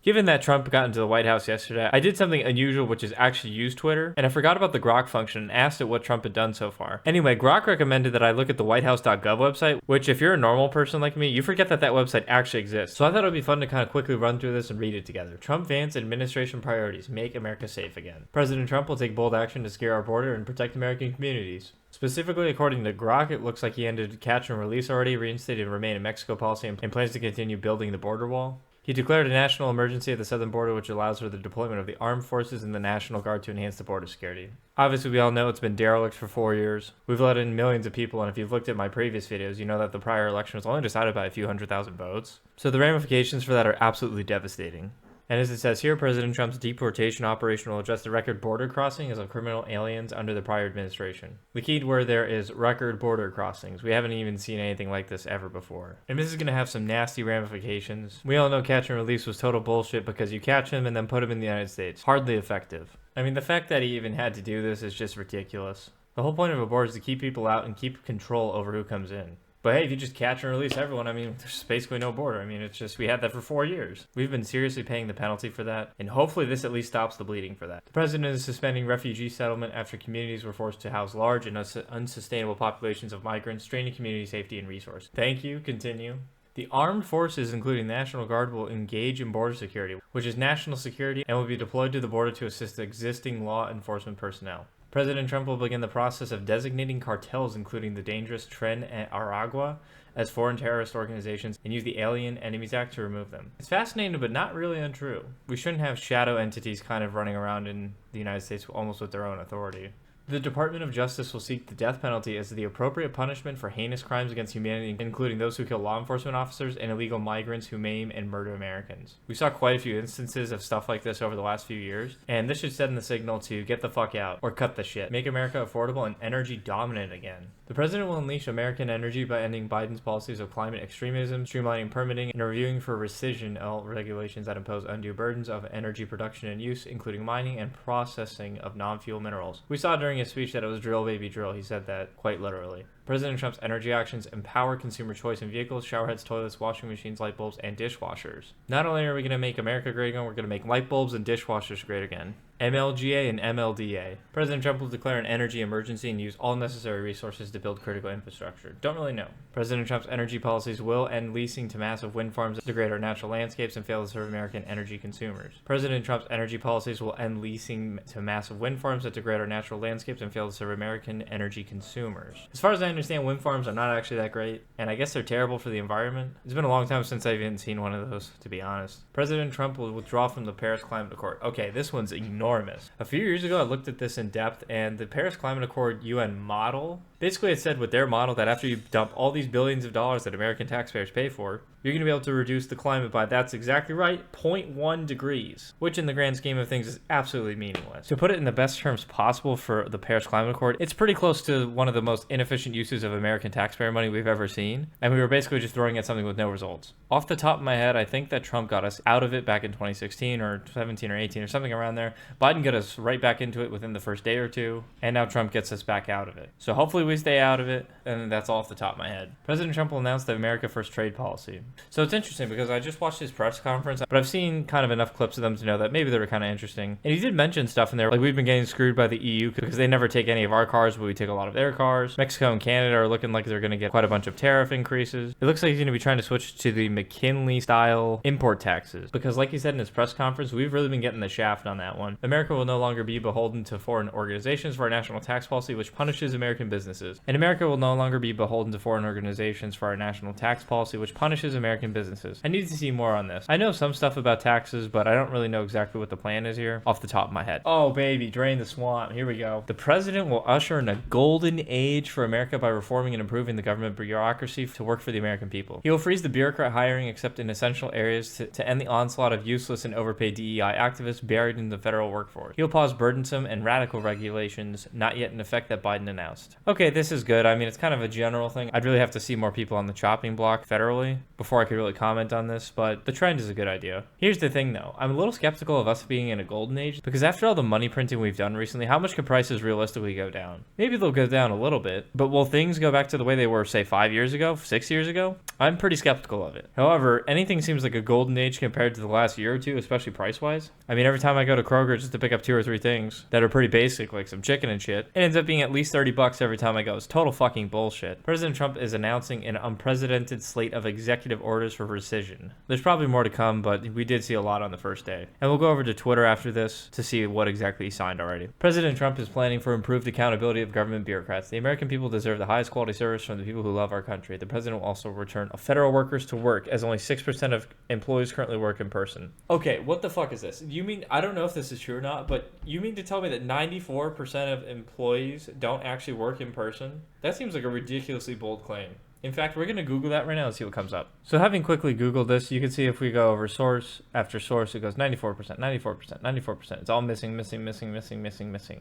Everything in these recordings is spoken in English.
Given that Trump got into the White House yesterday, I did something unusual, which is actually use Twitter, and I forgot about the Grok function and asked it what Trump had done so far. Anyway, Grok recommended that I look at the Whitehouse.gov website, which if you're a normal person like me, you forget that that website actually exists. So I thought it would be fun to kind of quickly run through this and read it together. Trump-Vance administration priorities: make America safe again. President Trump will take bold action to secure our border and protect American communities. Specifically, according to Grok, it looks like he ended catch and release already, reinstated remain in Mexico policy, and plans to continue building the border wall. He declared a national emergency at the southern border, which allows for the deployment of the armed forces and the National Guard to enhance the border security. Obviously, we all know it's been derelict for 4 years. We've let in millions of people, and if you've looked at my previous videos, you know that the prior election was only decided by a few 100,000 votes. So the ramifications for that are absolutely devastating. And as it says here, President Trump's deportation operation will address the record border crossings of criminal aliens under the prior administration. The key word there is record border crossings. We haven't even seen anything like this ever before. And this is going to have some nasty ramifications. We all know catch and release was total bullshit because you catch him and then put him in the United States. Hardly effective. I mean, the fact that he even had to do this is just ridiculous. The whole point of a border is to keep people out and keep control over who comes in. But hey, if you just catch and release everyone, I mean, there's basically no border. I mean, it's just, we had that for 4 years. We've been seriously paying the penalty for that, and hopefully this at least stops the bleeding for that. The president is suspending refugee settlement after communities were forced to house large and unsustainable populations of migrants, straining community safety and resource. Thank you. Continue. The armed forces, including the National Guard, will engage in border security, which is national security, and will be deployed to the border to assist existing law enforcement personnel. President Trump will begin the process of designating cartels, including the dangerous Tren and Aragua, as foreign terrorist organizations and use the Alien Enemies Act to remove them. It's fascinating, but not really untrue. We shouldn't have shadow entities kind of running around in the United States almost with their own authority. The Department of Justice will seek the death penalty as the appropriate punishment for heinous crimes against humanity, including those who kill law enforcement officers and illegal migrants who maim and murder Americans. We saw quite a few instances of stuff like this over the last few years, and this should send the signal to get the fuck out or cut the shit. Make America affordable and energy dominant again. The president will unleash American energy by ending Biden's policies of climate extremism, streamlining permitting, and reviewing for rescission all regulations that impose undue burdens of energy production and use, including mining and processing of non-fuel minerals. We saw during his speech that it was drill baby drill. He said that quite literally. President Trump's energy actions empower consumer choice in vehicles, showerheads, toilets, washing machines, light bulbs, and dishwashers. Not only are we going to make America great again, we're going to make light bulbs and dishwashers great again. MLGA and MLDA. President Trump will declare an energy emergency and use all necessary resources to build critical infrastructure. Don't really know. President Trump's energy policies will end leasing to massive wind farms that degrade our natural landscapes and fail to serve American energy consumers. President Trump's energy policies will end leasing to massive wind farms that degrade our natural landscapes and fail to serve American energy consumers. As far as I understand, wind farms are not actually that great, and I guess they're terrible for the environment. It's been a long time since I've even seen one of those, to be honest. President Trump will withdraw from the Paris Climate Accord. Okay, this one's enormous. A few years ago, I looked at this in depth, and the Paris Climate Accord UN model, basically it said with their model that after you dump all these billions of dollars that American taxpayers pay for, you're going to be able to reduce the climate by, that's exactly right, 0.1 degrees, which in the grand scheme of things is absolutely meaningless. To put it in the best terms possible for the Paris Climate Accord, it's pretty close to one of the most inefficient uses of American taxpayer money we've ever seen, and we were basically just throwing at something with no results. Off the top of my head, I think that Trump got us out of it back in 2016 or 17 or 18 or something around there. Biden got us right back into it within the first day or two, and now Trump gets us back out of it. So hopefully we stay out of it, and that's all off the top of my head. President Trump will announce the America First trade policy. So it's interesting because I just watched his press conference, but I've seen kind of enough clips of them to know that maybe they were kind of interesting. And he did mention stuff in there, like we've been getting screwed by the EU because they never take any of our cars, but we take a lot of their cars. Mexico and Canada are looking like they're going to get quite a bunch of tariff increases. It looks like he's going to be trying to switch to the McKinley-style import taxes because, like he said in his press conference, we've really been getting the shaft on that one. America will no longer be beholden to foreign organizations for our national tax policy, which punishes American businesses. And America will no longer be beholden to foreign organizations for our national tax policy, which punishes American businesses. I need to see more on this. I know some stuff about taxes, but I don't really know exactly what the plan is here off the top of my head. Oh, baby, drain the swamp. Here we go. The president will usher in a golden age for America by reforming and improving the government bureaucracy to work for the American people. He will freeze the bureaucrat hiring except in essential areas to end the onslaught of useless and overpaid DEI activists buried in the federal workforce. He'll pause burdensome and radical regulations not yet in effect that Biden announced. Okay, Okay, this is good. I mean, it's kind of a general thing. I'd really have to see more people on the chopping block federally before I could really comment on this, but the trend is a good idea. Here's the thing though. I'm a little skeptical of us being in a golden age because after all the money printing we've done recently, how much could prices realistically go down? Maybe they'll go down a little bit, but will things go back to the way they were, say, 5 years ago, 6 years ago? I'm pretty skeptical of it. However, anything seems like a golden age compared to the last year or two, especially price-wise. I mean, every time I go to Kroger just to pick up 2 or 3 things that are pretty basic, like some chicken and shit, it ends up being at least $30 every time I go. It's total fucking bullshit. President Trump is announcing an unprecedented slate of executive orders for rescission. There's probably more to come, but we did see a lot on the first day. And we'll go over to Twitter after this to see what exactly he signed already. President Trump is planning for improved accountability of government bureaucrats. The American people deserve the highest quality service from the people who love our country. The president will also return federal workers to work, as only 6% of employees currently work in person. Okay, what the fuck is this? You mean, I don't know if this is true or not, but you mean to tell me that 94% of employees don't actually work in person? That seems like a ridiculously bold claim. In fact, we're going to Google that right now and see what comes up. So having quickly Googled this, you can see if we go over source after source, it goes 94%, 94%, 94%. It's all missing,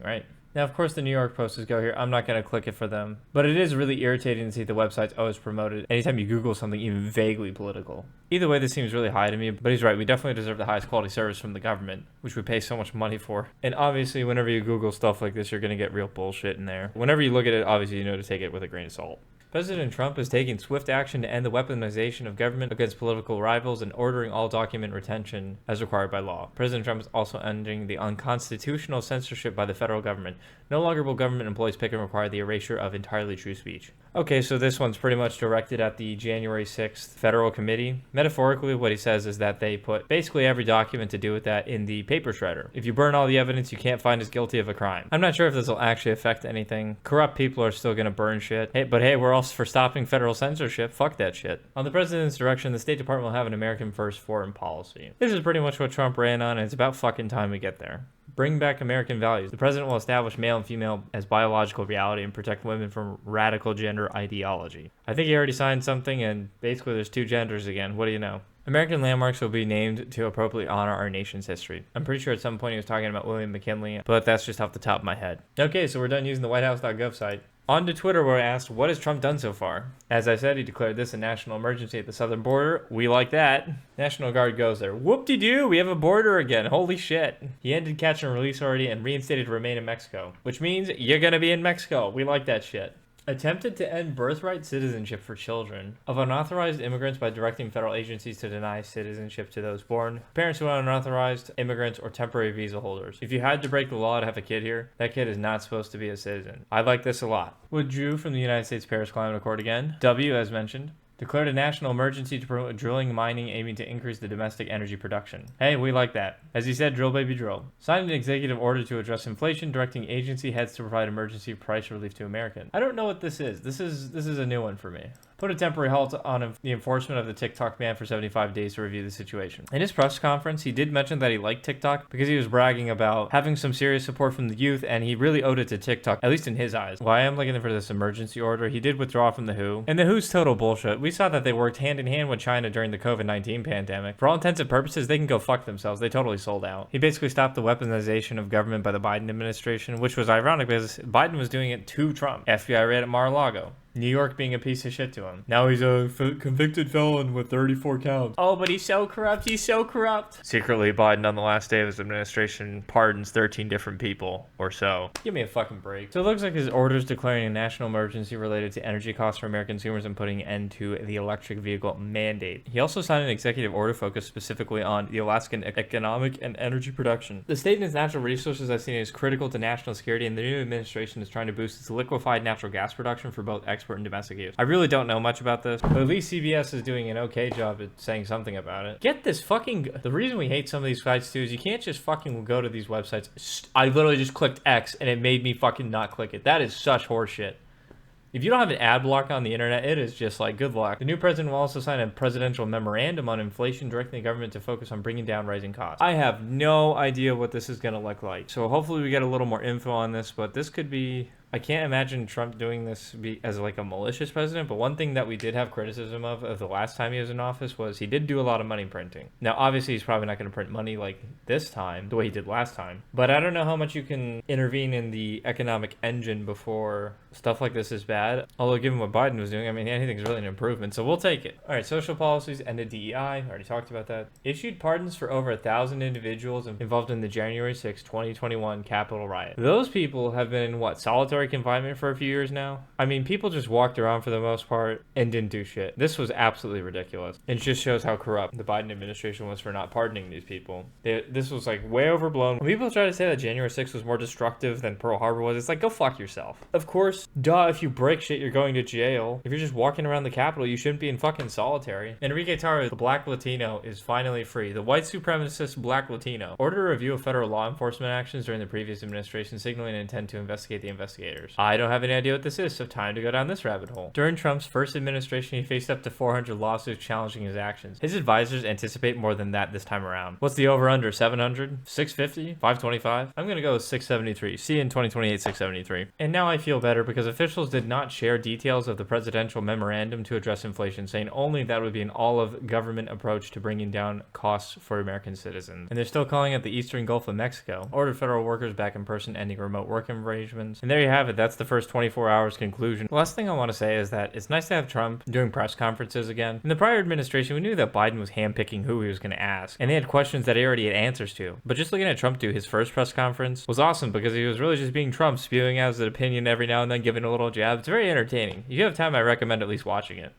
right? Now, of course, the New York Post is go here. I'm not going to click it for them. But it is really irritating to see the website's always promoted anytime you Google something even vaguely political. Either way, this seems really high to me, but he's right. We definitely deserve the highest quality service from the government, which we pay so much money for. And obviously, whenever you Google stuff like this, you're going to get real bullshit in there. Whenever you look at it, obviously, you know to take it with a grain of salt. President Trump is taking swift action to end the weaponization of government against political rivals and ordering all document retention as required by law. President Trump is also ending the unconstitutional censorship by the federal government. No longer will government employees pick and require the erasure of entirely true speech. Okay, so this one's pretty much directed at the January 6th federal committee. Metaphorically, what he says is that they put basically every document to do with that in the paper shredder. If you burn all the evidence, you can't find us guilty of a crime. I'm not sure if this will actually affect anything. Corrupt people are still going to burn shit. But hey, we're all for stopping federal censorship. Fuck that shit. On the president's direction, the State Department will have an American first foreign policy. This is pretty much what Trump ran on, and it's about fucking time we get there. Bring back American values. The president will establish male and female as biological reality and protect women from radical gender ideology. I think he already signed something, and basically there's 2 genders again. What do you know? American landmarks will be named to appropriately honor our nation's history. I'm pretty sure at some point he was talking about William McKinley, but that's just off the top of my head. Okay, so we're done using the Whitehouse.gov site. On to Twitter, where I asked, what has Trump done so far? As I said, he declared this a national emergency at the southern border. We like that. National Guard goes there. Whoop-de-doo, we have a border again. Holy shit. He ended catch and release already and reinstated remain in Mexico, which means you're gonna be in Mexico. We like that shit. Attempted to end birthright citizenship for children of unauthorized immigrants by directing federal agencies to deny citizenship to those born, parents who are unauthorized immigrants or temporary visa holders. If you had to break the law to have a kid here, that kid is not supposed to be a citizen. I like this a lot. Withdrew from the United States Paris Climate Accord again. W, as mentioned. Declared a national emergency to promote drilling and mining aiming to increase the domestic energy production. Hey, we like that. As he said, drill baby drill. Signed an executive order to address inflation, directing agency heads to provide emergency price relief to Americans. I don't know what this is. This is a new one for me. Put a temporary halt on the enforcement of the TikTok ban for 75 days to review the situation. In his press conference, he did mention that he liked TikTok because he was bragging about having some serious support from the youth, and he really owed it to TikTok, at least in his eyes. While I am looking for this emergency order, he did withdraw from the WHO. And the WHO's total bullshit. We saw that they worked hand in hand with China during the COVID-19 pandemic. For all intents and purposes, they can go fuck themselves. They totally sold out. He basically stopped the weaponization of government by the Biden administration, which was ironic because Biden was doing it to Trump. FBI raid at Mar-a-Lago. New York being a piece of shit to him. Now he's a convicted felon with 34 counts. Oh, but he's so corrupt. He's so corrupt. Secretly, Biden on the last day of his administration pardons 13 different people or so. Give me a fucking break. So it looks like his orders declaring a national emergency related to energy costs for American consumers and putting an end to the electric vehicle mandate. He also signed an executive order focused specifically on the Alaskan economic and energy production. The state and its natural resources I've seen is critical to national security, and the new administration is trying to boost its liquefied natural gas production for both export and domestic use. I really don't know much about this, but at least CBS is doing an okay job at saying something about it. Get this fucking... The reason we hate some of these sites too is you can't just fucking go to these websites. I literally just clicked X and it made me fucking not click it. That is such horseshit. If you don't have an ad block on the internet, it is just like, good luck. The new president will also sign a presidential memorandum on inflation, directing the government to focus on bringing down rising costs. I have no idea what this is going to look like. So hopefully we get a little more info on this, but this could be I can't imagine Trump doing this as like a malicious president, but one thing that we did have criticism of the last time he was in office was he did do a lot of money printing. Now, obviously, he's probably not going to print money like this time, the way he did last time, but I don't know how much you can intervene in the economic engine before stuff like this is bad. Although, given what Biden was doing, I mean, anything's really an improvement, so we'll take it. All right, social policies, ended DEI, already talked about that. Issued pardons for over 1,000 individuals involved in the January 6, 2021 Capitol riot. Those people have been in, what, solitary confinement for a few years now? I mean, people just walked around for the most part and didn't do shit. This was absolutely ridiculous. It just shows how corrupt the Biden administration was for not pardoning these people. This was like way overblown. When people try to say that January 6th was more destructive than Pearl Harbor was, it's like, go fuck yourself. Of course, duh, if you break shit, you're going to jail. If you're just walking around the Capitol, you shouldn't be in fucking solitary. Enrique Tarrio, the black Latino, is finally free. The white supremacist black Latino ordered a review of federal law enforcement actions during the previous administration, signaling an intent to investigate the investigators. I don't have any idea what this is, so time to go down this rabbit hole. During Trump's first administration, he faced up to 400 lawsuits challenging his actions. His advisors anticipate more than that this time around. What's the over-under? 700? 650? 525? I'm gonna go with 673. See you in 2028, 673. And now I feel better because officials did not share details of the presidential memorandum to address inflation, saying only that would be an all-of-government approach to bringing down costs for American citizens. And they're still calling it the Eastern Gulf of Mexico. Ordered federal workers back in person, ending remote work arrangements. And there you have it. That's the first 24 hours conclusion. The last thing I want to say is that it's nice to have Trump doing press conferences again. In the prior administration, we knew that Biden was handpicking who he was going to ask, and they had questions that he already had answers to. But just looking at Trump do his first press conference was awesome because he was really just being Trump, spewing out his opinion every now and then, giving a little jab. It's very entertaining. If you have time, I recommend at least watching it.